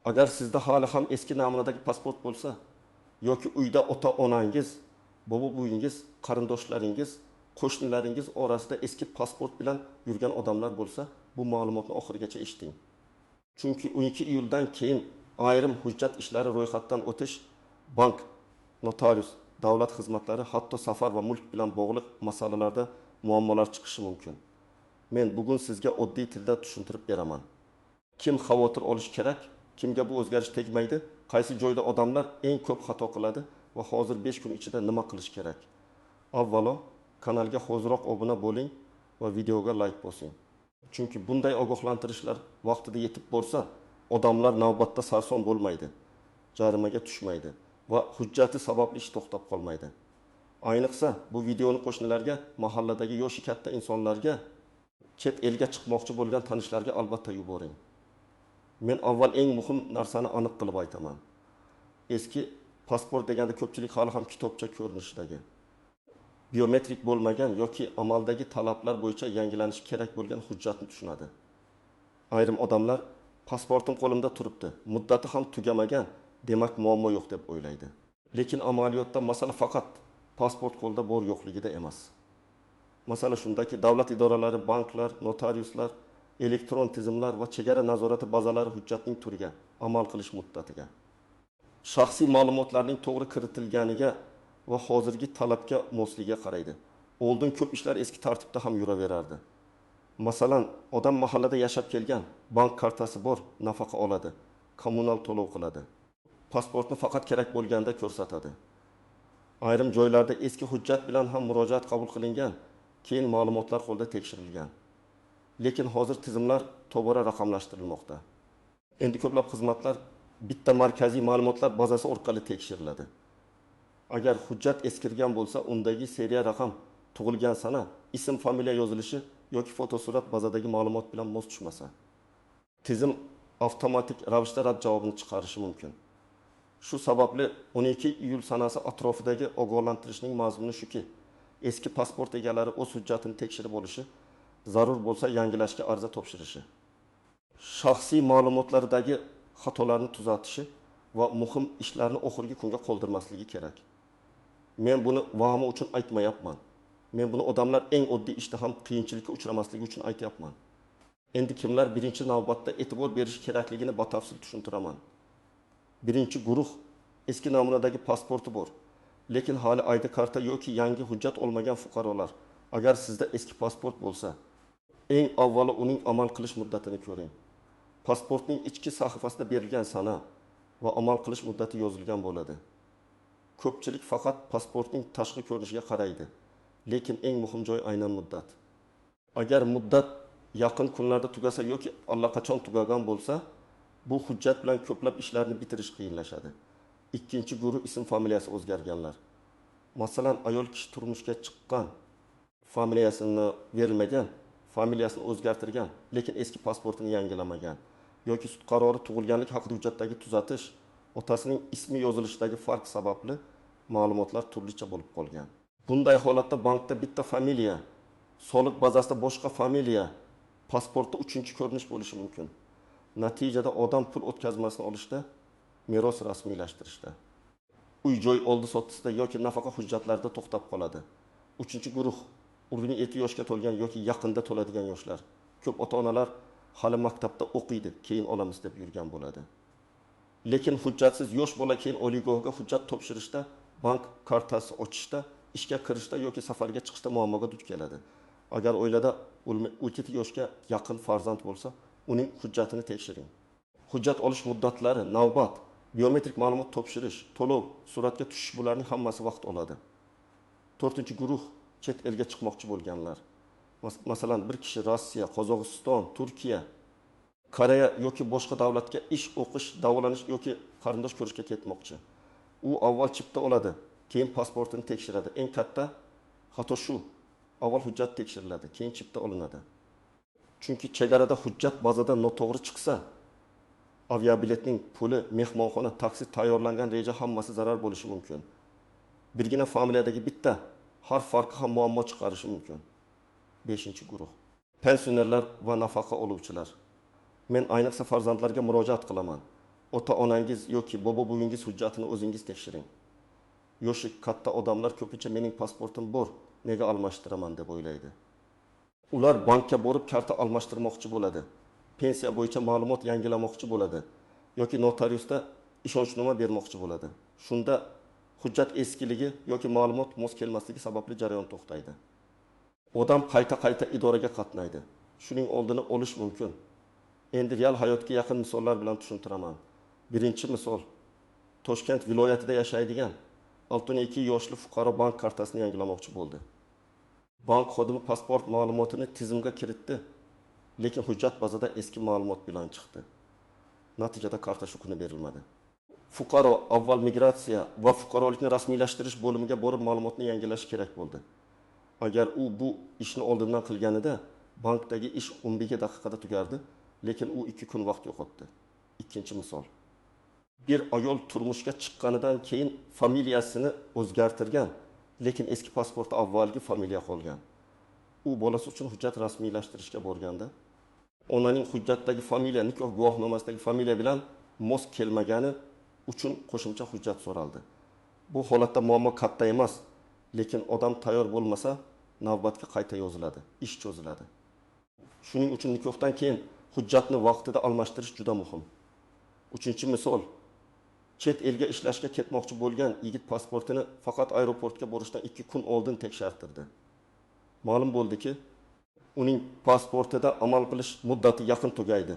Agar sizda hali ham eski namunadagi pasport bo'lsa, yoki uyda ota-onangiz, bobo-buyingiz, qarindoshlaringiz, qo'shnilaringiz orasida eski pasport bilan yurgan odamlar bo'lsa, bu ma'lumotni oxirigacha eshiting. Chunki 12 iyuldan keyin ayrim hujjat ishlari ro'yxatdan o'tish, bank, notarius, davlat xizmatlari, hatto safar va mulk bilan bog'liq masalalarda muammolar chiqishi mumkin. Men bugun sizga oddiy tilda tushuntirib beraman. Kim xavotir olish kerak? Kimga bu o'zgarish tegmaydi? Qaysi joyda odamlar eng ko'p xato qiladi va hozir 5 kun ichida nima qilish kerak? Avvalo, kanalga hoziroq obuna bo'ling va videoga like bosing. Chunki bunday ogohlantirishlar vaqtida yetib borsa, odamlar navbatda sarson bo'lmaydi, jarimaga tushmaydi va hujjati sababli ish to'xtab qolmaydi. Ayniqsa, bu videoni qo'shnilarga, mahalladagi yoshi katta insonlarga, chet elga chiqmoqchi bo'lgan tanishlarga albatta yuboring. Men avval eng muhim narsani aniq qilib aytaman. Eski pasport deganda ko'pchilik hali ham kitobcha ko'rinishidagi, biometrik bo'lmagan yoki amaldagi talablar bo'yicha yangilanishi kerak bo'lgan hujjatni tushunadi. Ayrim odamlar pasportim qo'limda turibdi, muddati ham tugamagan, demak muammo yo'q deb o'ylaydi. Lekin amaliyotda masala faqat pasport qo'lda bor yo'qligida emas. Masala shundaki, davlat idoralari, banklar, notariuslar, elektron tizimlar va chegara nazorati bazalari hujjatning turiga, amal qilish muddatiga, shaxsiy ma'lumotlarning to'g'ri kiritilganiga va hozirgi talabga mosligiga qaraydi. Oldin ko'p ishlar eski tartibda ham yuraverardi. Masalan, odam mahallada yashab kelgan, bank kartasi bor, nafaqa oladi, kommunal to'lov qiladi. Pasportni faqat kerak bo'lganda ko'rsatadi. Ayrim joylarda eski hujjat bilan ham murojaat qabul qilingan, keyin ma'lumotlar qo'lda tekshirilgan. Lekin hozir tizimlar tobora raqamlashtirilmoqda. Endi ko'plab xizmatlar bitta markaziy ma'lumotlar bazasi orqali tekshiriladi. Agar hujjat eskirgan bo'lsa, undagi seriya raqam, tug'ilgan sana, ism, familiya yozilishi yoki fotosurat bazadagi ma'lumot bilan mos tushmasa, tizim avtomatik ravishda rad javobini chiqarishi mumkin. Shu sababli 12 iyul sanasi atrofidagi ogohlantirishning mazmuni shuki, eski pasport egalari o'z hujjatini tekshirib olishi, zarur bo'lsa yangilashga ariza topshirishi, shaxsiy ma'lumotlardagi xatolarni tuzatishi va muhim ishlarni oxirgi kunga qoldirmasligi kerak. Men buni vahima uchun aytmayapman. Men buni odamlar eng oddiy ishda ham qiyinchilikka uchramasligi uchun aytayapman. Endi kimlar birinchi navbatda e'tibor berish kerakligini batafsil tushuntiraman. Birinchi guruh eski namunadagi pasporti bor, lekin hali ID karta yoki yangi hujjat olmagan fuqarolar. Agar sizda eski pasport bo'lsa, eng avvalo uning amal qilish muddatini ko'ring. Pasportning ichki sahifasida berilgan sana va amal qilish muddati yozilgan bo'ladi. Ko'pchilik faqat pasportning tashqi ko'rinishiga qaraydi, lekin eng muhim joy aynan muddat. Agar muddat yaqin kunlarda tugasa yoki allaqachon tugagan bo'lsa, bu hujjat bilan ko'plab ishlarni bitirish qiyinlashadi. Ikkinchi guruh ism familiyasi o'zgarganlar. Masalan, ayol kishi turmushga chiqqan, familiyasini berilmagan, familiyasini o'zgartirgan, lekin eski pasportini yangilamagan yoki sud qarori tug'ilganlik haqida hujjatdagi tuzatish, otasining ismi yozilishidagi farq sababli ma'lumotlar turlicha bo'lib qolgan. Bunday holatda bankda bitta familiya, soliq bazasida boshqa familiya, pasportda 3-ko'rinish bo'lishi mumkin. Natijada odam pul o'tkazmasini olishda, meros rasmiylashtirishda, uy-joy oldi-sottisida yoki nafaqa hujjatlarida to'xtab qoladi. 3-guruh urg'uni 2 yoshga to'lgan yoki yaqinda to'ladigan yoshlar. Ko'p ota-onalar hali maktabda o'qiydi, keyin olamiz deb yurgan bo'ladi. Lekin hujjatsiz yosh bola keyin oliygohga hujjat topshirishda, bank kartasi ochishda, ishga kirishda yoki safarga chiqishda muammoga duch keladi. Agar oilada 12 yoshga yaqin farzand bo'lsa, uning hujjatini tekshiring. Hujjat olish muddatlari, navbat, biometrik ma'lumot topshirish, to'lov, suratga tushish bularning hammasi vaqt oladi. 4-guruh chet elga chiqmoqchi bo'lganlar. Masalan, bir kishi Rossiya, Qozog'iston, Turkiya, Koreya yoki boshqa davlatga ish, o'qish, davolanish yoki qarindosh ko'rishga ketmoqchi. U avval chipta oladi, keyin pasportini tekshiradi. Eng katta xato shu. Avval hujjat tekshiriladi, keyin chipta olinadi. Chunki chegarada hujjat bazada noto'g'ri chiqsa, aviabiletning puli, mehmonxona, taksi, tayyorlangan reja hammasi zarar bo'lishi mumkin. Birgina familiyadagi bitta harf farqi ham muammo chiqarishi mumkin. 5-guruh. Pensionerlar va nafaqa oluvchilar. Men ayniqsa farzandlarga murojaat qilaman. ota-onangiz yoki bobo-buvingiz hujjatini o'zingiz tekshiring. Yoshi katta odamlar ko'pincha mening pasportim bor, nega almashtiraman deb o'ylaydi. Ular bankka borib karta almashtirmoqchi bo'ladi. Pensiya bo'yicha ma'lumot yangilamoqchi bo'ladi yoki notariusda ishonchnoma bermoqchi bo'ladi. Shunda hujjat eskiligi yoki ma'lumot mos kelmasligi sababli jarayon to'xtaydi. Odam qayta idoraga qatnaydi. Shuning oldini olish mumkin. Endi real hayotga yaqin misollar bilan tushuntiraman. Birinchi misol, Toshkent viloyatida yashaydigan 62 yoshli fuqaro bank kartasini yangilamoqchi bo'ldi. Bank xodimi pasport ma'lumotini tizimga kiritdi, lekin hujjat bazada eski ma'lumot bilan chiqdi. Natijada karta shu kuni berilmadi. Fuqaro avval migratsiya va fuqarolikni rasmiylashtirish bo'limiga borib ma'lumotni yangilash kerak bo'ldi. Agar u bu ishni oldindan qilganida, bankdagi ish 11 daqiqada tugardi, lekin u 2 kun vaqt yo'qotdi. Ikkinchi misol. Bir ayol turmushga chiqqanidan keyin familiyasini o'zgartirgan, lekin eski pasportda avvalgi familiya qolgan. U bolasi uchun hujjat rasmiylashtirishga borganda, onaning hujjatdagi familiya, nikoh guvohnomasidagi familiya bilan mos kelmagani uchun qo'shimcha hujjat so'raldi. Bu holatda muammo katta emas, lekin odam tayyor bo'lmasa, navbatga qayta yoziladi, ish cho'ziladi. Shuning uchun nikohdan keyin hujjatni vaqtida almashtirish juda muhim. Uchinchi misol, chet elga ishlashga ketmoqchi bo'lgan yigit pasportini faqat aeroportga borishdan 2 kun oldin tekshirirdi. Ma'lum bo'ldiki, uning pasportida amal qilish muddati yaqin tugaydi.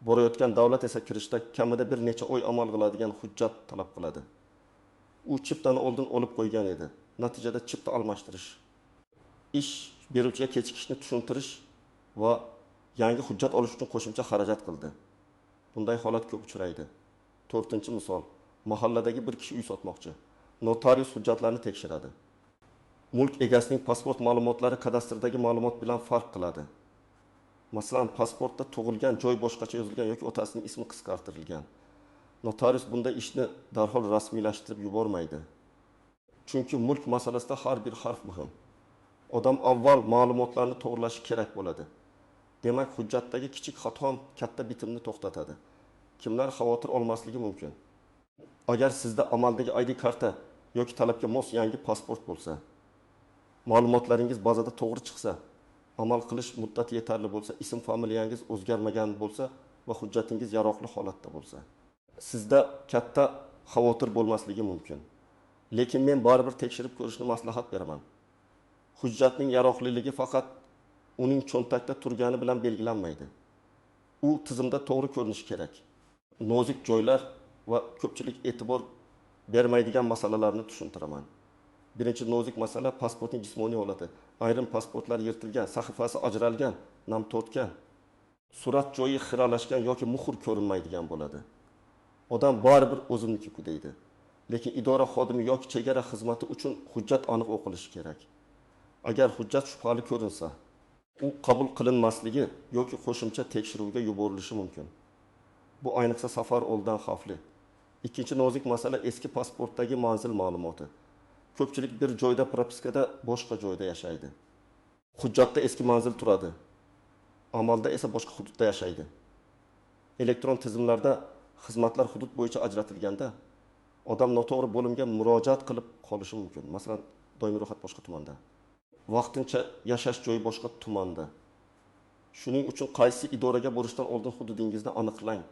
Borayotgan davlat esa kirishda kamida bir necha oy amal qiladigan hujjat talab qiladi. U chiptani oldin olib qo'ygan edi. Natijada chipta almashtirish, ish beruvchiga kechikishni tushuntirish va yangi hujjat olish uchun qo'shimcha xarajat qildi. Bunday holat ko'p uchraydi. To'rtinchi misol, mahalladagi bir kishi uy sotmoqchi. Notarius hujjatlarni tekshiradi. Mulk egasining pasport ma'lumotlari kadastrdagi ma'lumot bilan farq qiladi. Masalan, pasportda tug'ilgan joy boshqacha yozilgan yoki otasining ismi qisqartirilgan. Notarius bunday ishni darhol rasmiylashtirib yubormaydi. Chunki mulk masalasida har bir harf muhim. Odam avval ma'lumotlarni to'g'rilashi kerak bo'ladi. Demak, hujjatdagi kichik xato ham katta bitimni to'xtatadi. Kimlar xavotir olmasligi mumkin? Agar sizda amaldagi ID karta yoki talabga mos yangi pasport bo'lsa, ma'lumotlaringiz bazada to'g'ri chiqsa, amal qilish muddati yetarli bo'lsa, ism familiyangiz o'zgarmagan bo'lsa va hujjatingiz yaroqli holatda bo'lsa, sizda katta xavotir bo'lmasligi mumkin. Lekin men baribir tekshirib ko'rishni maslahat beraman. Hujjatning yaroqliligi faqat uning cho'ntakda turgani bilan belgilanmaydi. U tizimda to'g'ri ko'rinishi kerak. Nozik joylar va ko'pchilik e'tibor bermaydigan masalalarni tushuntiraman. Birinchi nozik masala pasportning jismoniy holati. Ayrim pasportlar yirtilgan, sahifasi ajralgan, nam tortgan, surat joyi xiralashgan yoki muhr ko'rinmaydigan bo'ladi. Odam baribir o'zimniki deydi. Lekin idora xodimi yoki chegara xizmati uchun hujjat aniq o'qilishi kerak. Agar hujjat shubhali ko'rinsa, u qabul qilinmasligi yoki qo'shimcha tekshiruvga yuborilishi mumkin. Bu ayniqsa safar oldidan xavfli. Ikkinchi nozik masala eski pasportdagi manzil ma'lumoti. Ko'pchilik bir joyda propiskada boshqa joyda yashaydi. Hujjatda eski manzil turadi. Amalda esa boshqa hududda yashaydi. Elektron tizimlarda xizmatlar hudud bo'yicha ajratilganda odam noto'g'ri bo'limga murojaat qilib qolishi mumkin. Masalan, doimiy ro'yxat boshqa tumanda, vaqtincha yashash joyi boshqa tumanda. Shuning uchun qaysi idoraga borishdan oldin hududingizni aniqlang.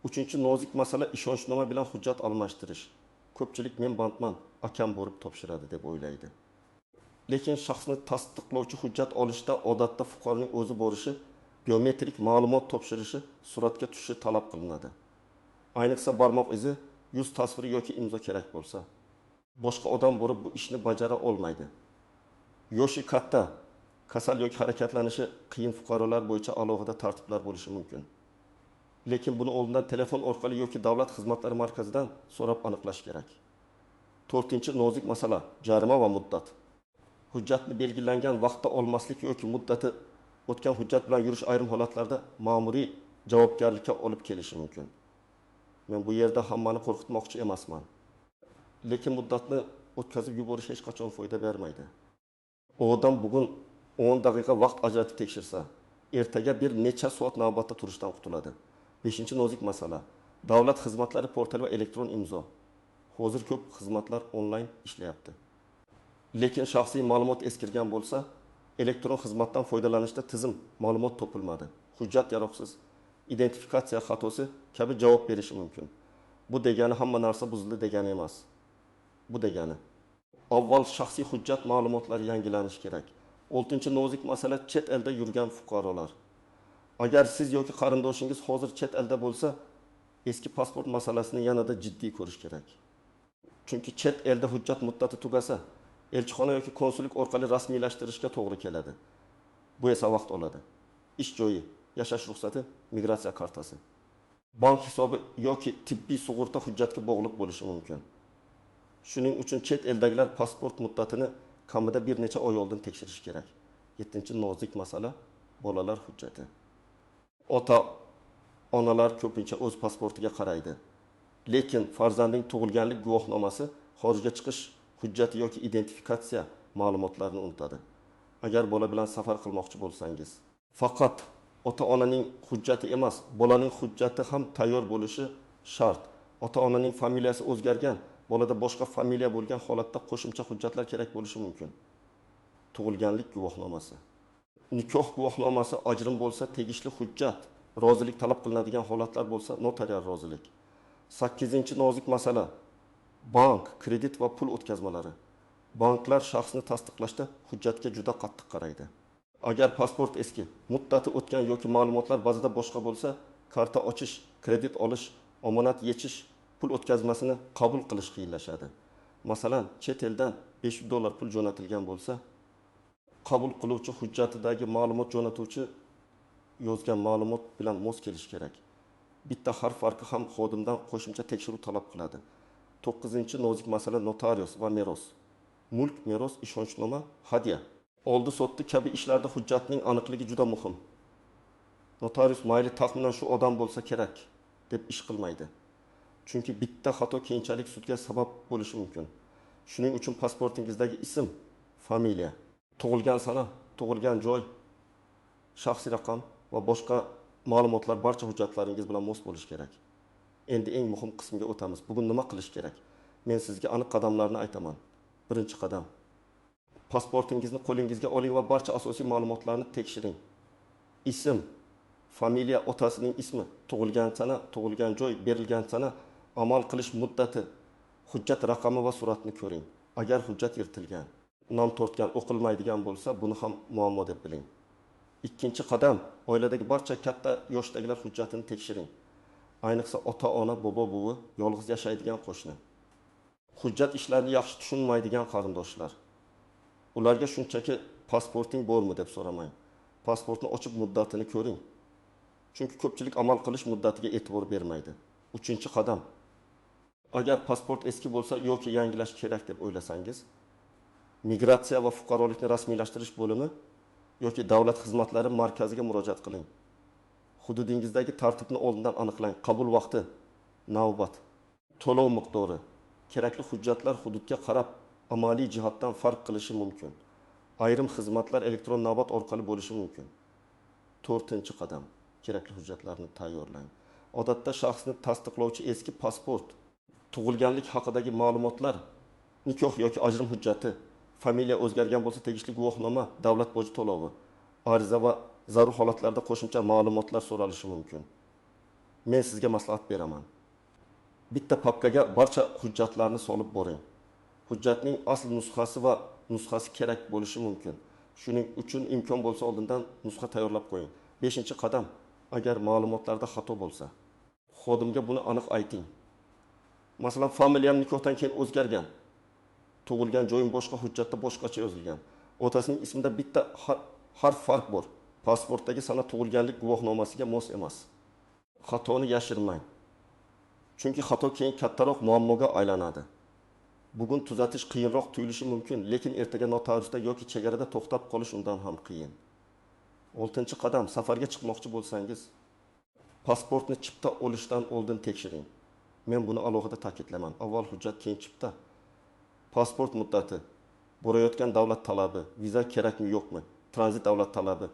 Uchinchi nozik masala ishonchnoma bilan hujjat almashtirish. Ko'pchilik men bandman, akam borib topshiradi deb o'ylaydi. Lekin shaxsni tasdiqlovchi hujjat olishda odatda fuqaroning o'zi borishi, biometrik ma'lumot topshirishi, suratga tushishi talab qilinadi. Ayniqsa barmoq izi, yuz tasviri yoki imzo kerak bo'lsa, boshqa odam borib bu ishni bajara olmaydi. Yoshi katta, kasal yoki harakatlanishi qiyin fuqarolar bo'yicha alohida tartiblar bo'lishi mumkin. Lekin buni oldindan telefon orqali yoki davlat xizmatlari markazidan so'rab aniqlash kerak. To'rtinchi nozik masala jarima va muddat. Hujjatni belgilangan vaqtda olmaslik yoki muddati o'tgan hujjat bilan yurish ayrim holatlarda ma'muriy javobgarlikka olib kelishi mumkin. Men bu yerda hammani qo'rqitmoqchi emasman. Lekin muddatni o'tkazib yuborish hech qachon foyda bermaydi. Odam bugun 10 daqiqa vaqt ajratib tekshirsa, ertaga bir necha soat navbatda turishdan qutuladi. 5-nozik masala. Davlat xizmatlari portali va elektron imzo. Hozir ko'p xizmatlar onlayn ishlayapti. Lekin shaxsiy ma'lumot eskirgan bo'lsa, elektron xizmatdan foydalanishda tizim ma'lumot topilmadi, hujjat yaroqsiz, identifikatsiya xatosi kabi javob berishi mumkin. Bu degani hamma narsa buzildi degani emas. Bu degani avval shaxsiy hujjat ma'lumotlari yangilanishi kerak. 6-nozik masala chet elda yurgan fuqarolar. Agar siz yoki qarindoshingiz hozir chet elda bo'lsa, eski pasport masalasini yanada jiddiy ko'rish kerak. Chunki chet elda hujjat muddati tugasa, elchixona yoki konsullik orqali rasmiylashtirishga to'g'ri keladi. Bu esa vaqt oladi. Ish joyi, yashash ruxsati, migratsiya kartasi, bank hisobi yoki tibbiy sug'urta hujjatga bog'liq bo'lishi mumkin. Shuning uchun chet eldagilar pasport muddatini kamida bir necha oy oldin tekshirish kerak. 7-nozik masala bolalar hujjati. Ota-onalar ko'pincha o'z pasportiga qaraydi. Lekin farzandning tug'ilganlik guvohnomasi, xorijga chiqish hujjati yoki identifikatsiya ma'lumotlarini unutadi. Agar bola bilan safar qilmoqchi bo'lsangiz, faqat ota-onaning hujjati emas, bolaning hujjati ham tayyor bo'lishi shart. Ota-onaning familiyasi o'zgargan, bolada boshqa familiya bo'lgan holatda qo'shimcha hujjatlar kerak bo'lishi mumkin. Tug'ilganlik guvohnomasi, nikoh guvohnomasi, ajrim bo'lsa tegishli hujjat, rozilik talab qilinadigan holatlar bo'lsa notarial rozilik. 8-nozik masala bank, kredit va pul o'tkazmalari. Banklar shaxsni tasdiqlashda hujjatga juda qattiq qaraydi. Agar pasport eski, muddati o'tgan yoki ma'lumotlar ba'zida boshqa bo'lsa, karta ochish, kredit olish, omonat yechish, pul o'tkazmasini qabul qilish qiyinlashadi. Masalan, chet eldan $500 pul jo'natilgan bo'lsa, qabul qiluvchi hujjatidagi ma'lumot jo'natuvchi yozgan ma'lumot bilan mos kelishi kerak. Bitta harf farqi ham xodimdan qo'shimcha tekshiruv talab qiladi. 9-nozik masala notarius va meros. Mulk, meros, ishonchnoma, hadya, oldi sotdi kabi ishlarda hujjatning aniqligi juda muhim. Notarius mayli taxminan shu odam bo'lsa kerak deb ish qilmaydi. Chunki bitta xato keyinchalik sudga sabab bo'lishi mumkin. Shuning uchun pasportingizdagi ism, familiya, tug'ilgan sana, tug'ilgan joy, shaxsiy raqam va boshqa ma'lumotlar barcha hujjatlaringiz bilan mos bo'lishi kerak. Endi eng muhim qismga o'tamiz. Bugun nima qilish kerak? Men sizga aniq qadamlarni aytaman. Birinchi qadam: pasportingizni qo'lingizga oling va barcha asosiy ma'lumotlarni tekshiring. Ism, familiya, otasining ismi, tug'ilgan sana, tug'ilgan joy, berilgan sana, amal qilish muddati, hujjat raqami va suratni ko'ring. Agar hujjat yirtilgan, nom tortgan, o'qilmaydigan bo'lsa, buni ham muammo deb biling. Ikkinchi qadam: oiladagi barcha katta yoshdagilar hujjatini tekshiring. Ayniqsa ota-ona, bobo-buvi, yolg'iz yashaydigan qo'shni. Hujjat ishlarini yaxshi tushunmaydigan qarindoshlar. Ularga shunchaki pasporting bormi deb so'ramang. Pasportni ochib muddatini ko'ring. Chunki ko'pchilik amal qilish muddatiga e'tibor bermaydi. Uchinchi qadam: agar pasport eski bo'lsa yoki yangilash kerak deb o'ylasangiz, migratsiya va fuqarolikni rasmiylashtirish bo'limi yoki davlat xizmatlari markaziga murojaat qiling. Hududingizdagi tartibni oldindan aniqlang. Qabul vaqti, navbat, to'lov miqdori, kerakli hujjatlar hududga qarab amaliy jihatdan farq qilishi mumkin. Ayrim xizmatlar elektron navbat orqali bo'lishi mumkin. 4-qadam: kerakli hujjatlarni tayyorlang. Odatda shaxsni tasdiqlovchi eski pasport, tug'ilganlik haqidagi ma'lumotlar, nikoh yoki ajrim hujjati, familiya o'zgargan bo'lsa tegishli guvohnoma, davlat boji to'lovi, ariza va zarur holatlarda qo'shimcha ma'lumotlar so'ralishi mumkin. Men sizga maslahat beraman. Bitta papkaga barcha hujjatlarni solib boring. Hujjatning asl nusxasi va nusxasi kerak bo'lishi mumkin. Shuning uchun imkon bo'lsa oldindan nusxa tayyorlab qo'ying. 5-qadam: agar ma'lumotlarda xato bo'lsa, xodimga buni aniq ayting. Masalan, familiyam nikohdan keyin o'zgargan. Tug'ilgan joyim boshqa, hujjatda boshqacha yozilgan. Otasining ismida bitta harf farq bor. Pasportdagi sana tug'ilganlik guvohnomasiga mos emas. Xatoni yashirmang. Chunki xato keyin kattaroq muammoga aylanadi. Bugun tuzatish qiyinroq tuyulishi mumkin, lekin ertaga notariusda yoki chegarada to'xtab qolish undan ham qiyin. 6-qadam: safarga chiqmoqchi bo'lsangiz, pasportni chipta olishdan oldin tekshiring. Men buni alohida ta'kidlayman. Avval hujjat, keyin chipta. Pasport muddati, borayotgan davlat talabi, viza kerakmi yo'qmi, tranzit davlat talabi,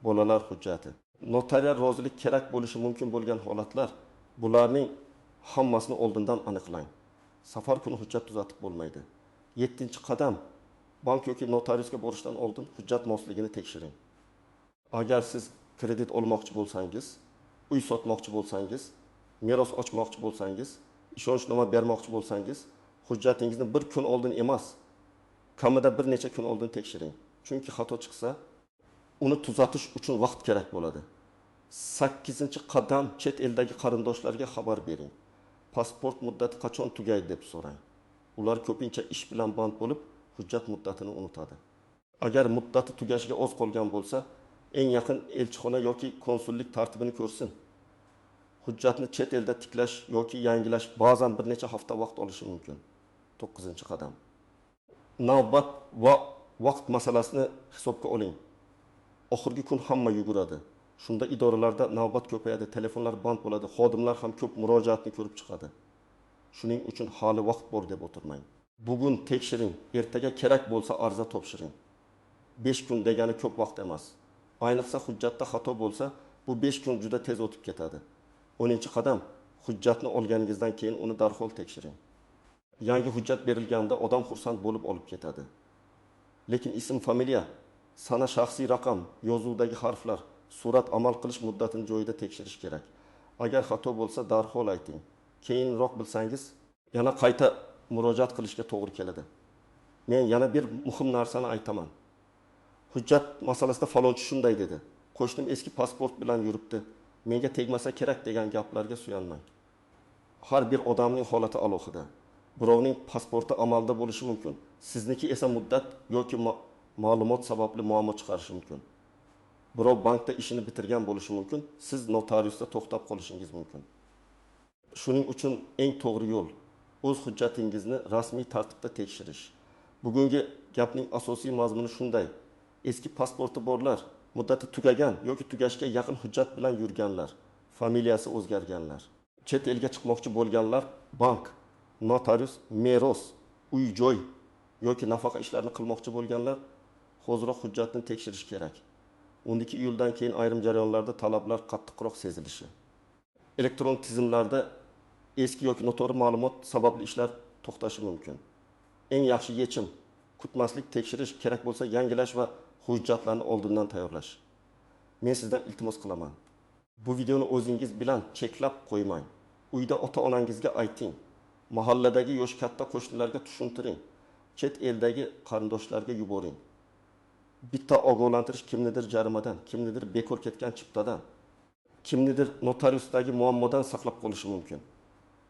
bolalar hujjati, notarial rozilik kerak bo'lishi mumkin bo'lgan holatlar, bularning Hammasini oldindan aniqlang. Safar kuni hujjat tuzatib bo'lmaydi. 7-qadam bank yoki notariusga borishdan oldin hujjat mosligini tekshiring. Agar siz kredit olmoqchi bo'lsangiz, uy sotmoqchi bo'lsangiz, meros ochmoqchi bo'lsangiz, ishonchnoma bermoqchi bo'lsangiz, hujjatingizni bir kun oldin emas, kamida bir necha kun oldin tekshiring. Chunki xato chiqsa, uni tuzatish uchun vaqt kerak bo'ladi. 8-qadam chet eldagi qarindoshlarga xabar bering. Pasport muddati qachon tugaydi deb so'rang. Ular ko'pincha ish bilan band bo'lib, hujjat muddatini unutadi. Agar muddati tugashiga oz qolgan bo'lsa, eng yaqin elchixona yoki konsullik tartibini ko'rsin. Hujjatni chet elda tiklash yoki yangilash ba'zan bir necha hafta vaqt olishi mumkin. 9-qadam. Navbat va vaqt masalasini hisobga oling. Oxirgi kun hamma yuguradi. Shunda idoralarda navbat ko'payadi, telefonlar band bo'ladi, xodimlar ham ko'p murojaatni ko'rib chiqadi. Shuning uchun hali vaqt bor deb o'tirmang. Bugun tekshiring, ertaga kerak bo'lsa ariza topshiring. 5 kun degani ko'p vaqt emas. Ayniqsa hujjatda xato bo'lsa, bu 5 kun juda tez o'tib ketadi. 10-qadam, hujjatni olganingizdan keyin uni darhol tekshiring. Yangi hujjat berilganda odam xursand bo'lib olib ketadi. Lekin ism, familiya, sana shaxsiy raqam, yozuvdagi harflar, surat amal qilish muddatini joyida tekshirish kerak. Agar xato bo'lsa darhol ayting. Keyinroq bilsangiz, yana qayta murojaat qilishga to'g'ri keladi. Men yana bir muhim narsani aytaman. Hujjat masalasida falonchi shunday dedi. Qo'shnim eski pasport bilan yuribdi. Menga tegmasa kerak degan gaplarga suyanmang. Har bir odamning holati alohida. Birovning pasporti amalda bo'lishi mumkin. Sizniki esa muddat yoki ma'lumot sababli muammo chiqarishi mumkin. Birov bankda ishini bitirgan bo'lishi mumkin, siz notariusda to'xtab qolishingiz mumkin. Shuning uchun eng to'g'ri yo'l o'z hujjatingizni rasmiy tartibda tekshirish. Bugungi gapning asosiy mazmuni shunday. Eski pasporti borlar, muddati tugagan yoki tugashga yaqin hujjat bilan yurganlar, familiyasi o'zgarganlar, chet elga chiqmoqchi bo'lganlar, bank, notarius, meros, uy-joy yoki nafaqa ishlarini qilmoqchi bo'lganlar hoziroq hujjatni tekshirish kerak. 12 iyuldan keyin ayrim jarayonlarda talablar qattiqroq sezilishi. Elektron tizimlarda eski yoki noto'g'ri ma'lumot sababli ishlar to'xtashi mumkin. Eng yaxshi yechim kutmaslik, tekshirish, kerak bo'lsa yangilash va hujjatlarni oldindan tayyorlash. Men sizdan iltimos qilaman. Bu videoni o'zingiz bilan cheklab qo'ymang. Uyda ota-onangizga ayting. Mahalladagi yosh katta qo'shnilarga tushuntiring. Chet eldagi qarindoshlarga yuboring. Bitta ogohlantirish kimnidir jarimadan, kimnidir bekor ketgan chiptadan, kimnidir notariusdagi muammodan saqlab qolishi mumkin.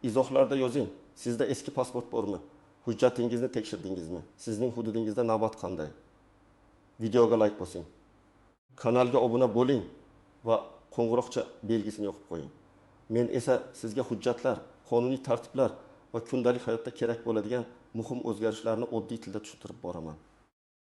Izohlarda yozing. Sizda eski pasport bormi? Hujjatingizni tekshirdingizmi? Sizning hududingizda navbat qanday? Videoga like bosing. Kanalga obuna bo'ling va qo'ng'iroqcha belgisini yoqib qo'ying. Men esa sizga hujjatlar, qonuniy tartiblar va kundalik hayotda kerak bo'ladigan muhim o'zgarishlarni oddiy tilda tushuntirib boraman.